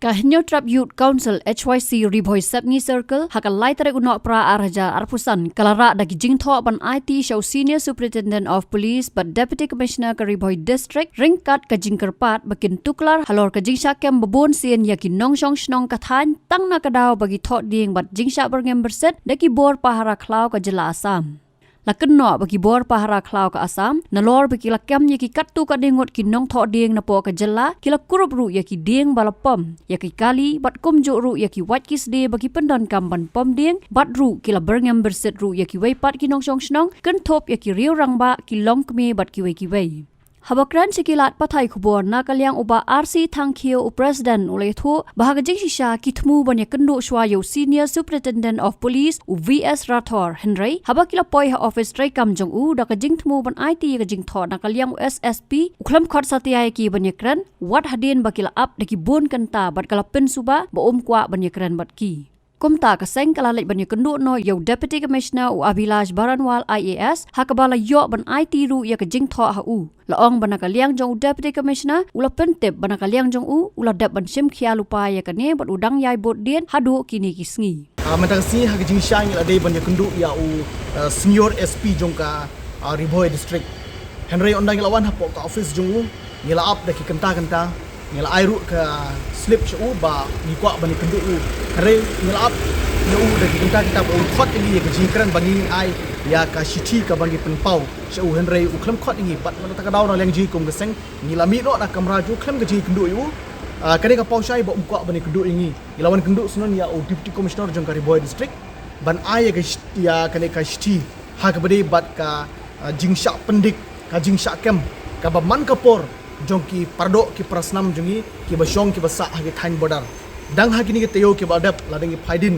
Kahnyo Trap Youth Council HYC Riboy Sepngi Circle hakalai tarik unok pra arja arpusan kalara dagi jingtho ban IT show Senior Superintendent of Police but Deputy Commissioner ka Riboy District ringkat ka jingkerpat bakin tuklar halor ka jingsha kem babon sien yakin nongshong shnong kathan tang na kadaw bagi thot ding bat jingsha berngem berset daki bor pahara klau ka jela Assam. Lakenno bagi bor pahara klau ka Assam nalor bagi lakam yaki kattu ka dengot ki nong tho ding na po ka jela kila kurup ru yaki ding balapom yaki kali bat kumjo ru yaki wat kis de bagi pendon kamban pom ding bat ru kila berngam berset ru yaki weipat ki nong shong snong ken top yaki riu rangba ki long kme bat ki wei Habakran sikilat patai kubor na kalyang uba RC Thangkhiu President ulethu bahaga jingsha kitmu banya kendu shwayo Senior Superintendent of Police VS Rathor Henry habakila poi ha office trai kam jong u da ka jingtmu ban IT ka jingtho na kalyang SSP uklam khot satyai ki banya kran wat hadin bakila up daki bon kanta bat kala pen suba ba kwa banya kran bat ki Kumta ka seng kalalit banyo kendu no yo Deputy Commissioner u Abhilash Baranwal IAS hakabala yo ban IT ru ya ka jingtho ha u laong bana kaliang jong Deputy Commissioner ula pentep bana kaliang jong u ula dap ban sim khia lupa ya ka ne bat udang yai bot dien hadu kini kisngi mentang si ha jing shang ila dei banyo kendu ya u Senior SP jong ka Riboy District Henry ondang lawan ha po ka office jong u ngila up daki kenta ngila airu ka slip shu ba ni kwa bani kendu u kare ngila up no u daki kenta kita bo khot ini ka jingkran bangi ai ya ka shiti ka bangi penpau shu Henry u khlem khot ini pat ta ka daw na leng ji kum ka seng ngila mi ro na kamera ju khlem ka ji kendu u kare ka paushai bo kwa bani kendu ini ilawan kendu sunon ya u Deputy Commissioner jong ka Riboy District ban ai ya kane ka shiti ha ka bade bat ka jingsha pendik ka jingsha kem ka ba man kapor jongki pardo ki prasnam jungi ki basyong ki basa ha ki thain border dang ha kini ki teo ki badap ladang ki phaidin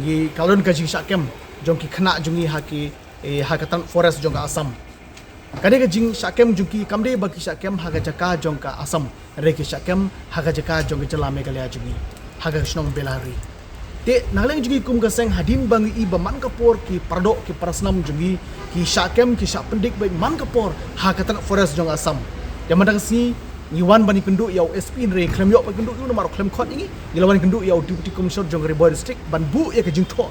gi kalon ka jingsha kem jongki khana jungi ha ki ha ka tan forest jong Assam kade ka jingsha kem jungi kamde ba ki sha kem ha ka jaka jong ka Assam re ki sha kem ha ka jaka jong ki jala Meghalaya jungi ha ka snong belari te naleng jungi kum ka seng hadin bang i ba man kapor ki pardo ki prasnam jungi ki sha kem ki sha pendik ba man kapor ha ka tan forest jong Assam yang mandang si Iwan bani kendu ya SP re klem yo pa kendu yo nomor klem khot ini ilawan kendu ya Deputy Commissioner jong Riboy District ban bu ya ke jingtho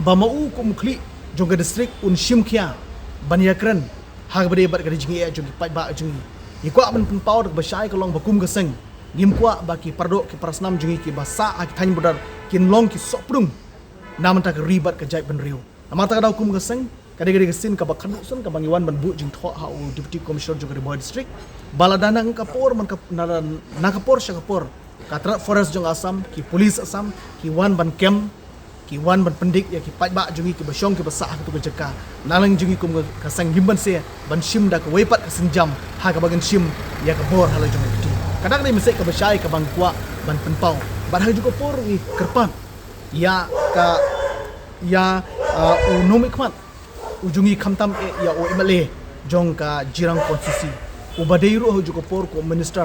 ba mau ko mukli jong district un shimkhia ban yakran ha bade bat ka jingi ya jong pat ba jingi ikwa ban pun power ba shai ka long ba kum ka seng gim kwa ba ki pardo ki prasnam jingi ki ba sa ak thain bodar kin long ki soprung nam ta ka ribat ka jai ban riu amata ka daw kum ka seng kade sin ka bakhan sun ka bangiwan ban bu jing tho ha u Deputy Commissioner jong Riboy District baladana ng kapor man na kapor siya kapor katra forest jong Assam ki police Assam ki wan ban kem ki wan ban pendik ya ki patba jungi ki basyong ki basa ka tu jeka nalang jungi kum ka sang gimban se ban shim da ka weipat ka senjam ha ka bagan shim ya ka bor hala jong ti kadang ni mesek ka basyai ka bangkwa ban penpau ban ha juga por ni kerpan ya ka ya nomikmat ujungi khamtam ya o imale jong ka jirang konstitusi ubadeiru ho juko por ko minister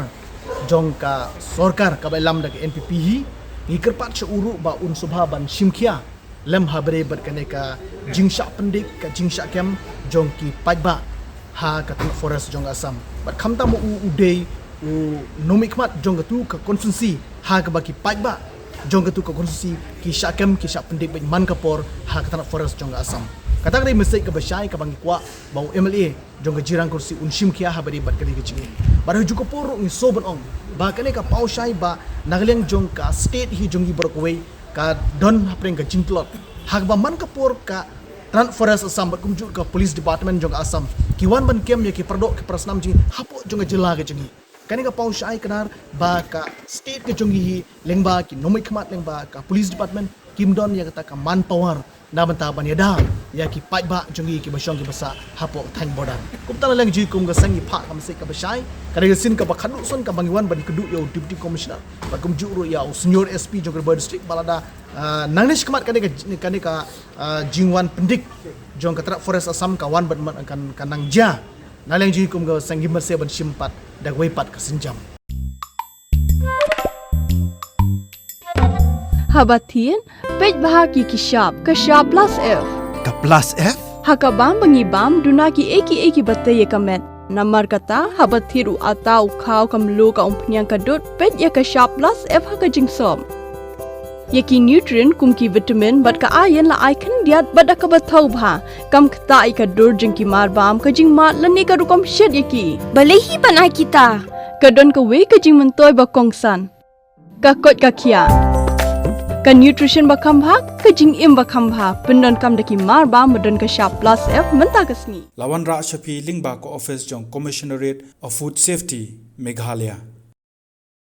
jong ka sarkar ka bailam dak NPP hi ikerpat se uru ba un subha ban shimkhia lem habre ber kane ka jingsha pendik ka jingsha kem jong ki pajba ha ka tu forest jong Assam bat khamtam u udei u nomikmat jong ka tu ka konstitusi ha ka ba ki pajba jong ka tu ka konstitusi ki syakem ki syak pendik ban man ka por ha ka tan forest jong Assam kata kali mesej ke basyai ke bangi kwa bau MLA jong ke jirang kursi unshim kia ha bari bat kali ke jingi baru juga por ngi soben ong ba kane ka paushai ba nagleng jong ka state hi jongi berkowei ka don hapreng ka jingklot hak ba man ka por ka tran forest Assam bat kumju ka police department jong Assam kiwan ban kem ya ki pardo ki prasnam jingi hapo jong jela ke jingi kane ka paushai kanar ba ka state ke jongi hi lengba ki nomik khamat lengba ka police department kimdon ya kata ka manpower na bantaban ya da ya ki pajba jongi ki basyong ki basa hapo thain bodan kuptala lang ji kum ga sangi pha kam se ka basai kare sin ka bakhadu son ka bangiwan ban kedu yo Deputy Commissioner ba kum juru ya Senior SP jong Riboy District balada nangnish khamat kane ka jingwan pendik jong ka tra forest Assam ka wan ban kan kanang ja nalang ji kum ga sangi merse ban simpat dag weipat ka senjam Habatin, pej bahaki ki shop plus F. Ka plus F? Hakabam bangi bam duna ki eki batte ye kamet. Namar kata habat thiru atau kau kamlu ka umpnyang kadut pet ya ka sharp plus f ha ka jingsom. Yaki nutrient kumki vitamin bat ka iron la icon diat bat ka bathau bha kam kta I ka dur jingki mar bam ka jing mat lani ka rukom shed yaki. Balehi banai kita. Kadon ka we ka jing mentoy ba kongsan. Ka kot ka kia. Ka nutrition ba kambha ka jing im ba kambha pendon kam daki mar bam medon ka sharp plus f menta ka sngi. Lawan Ra Shafi Lingba ko office jong Commissionerate of Food Safety Meghalaya.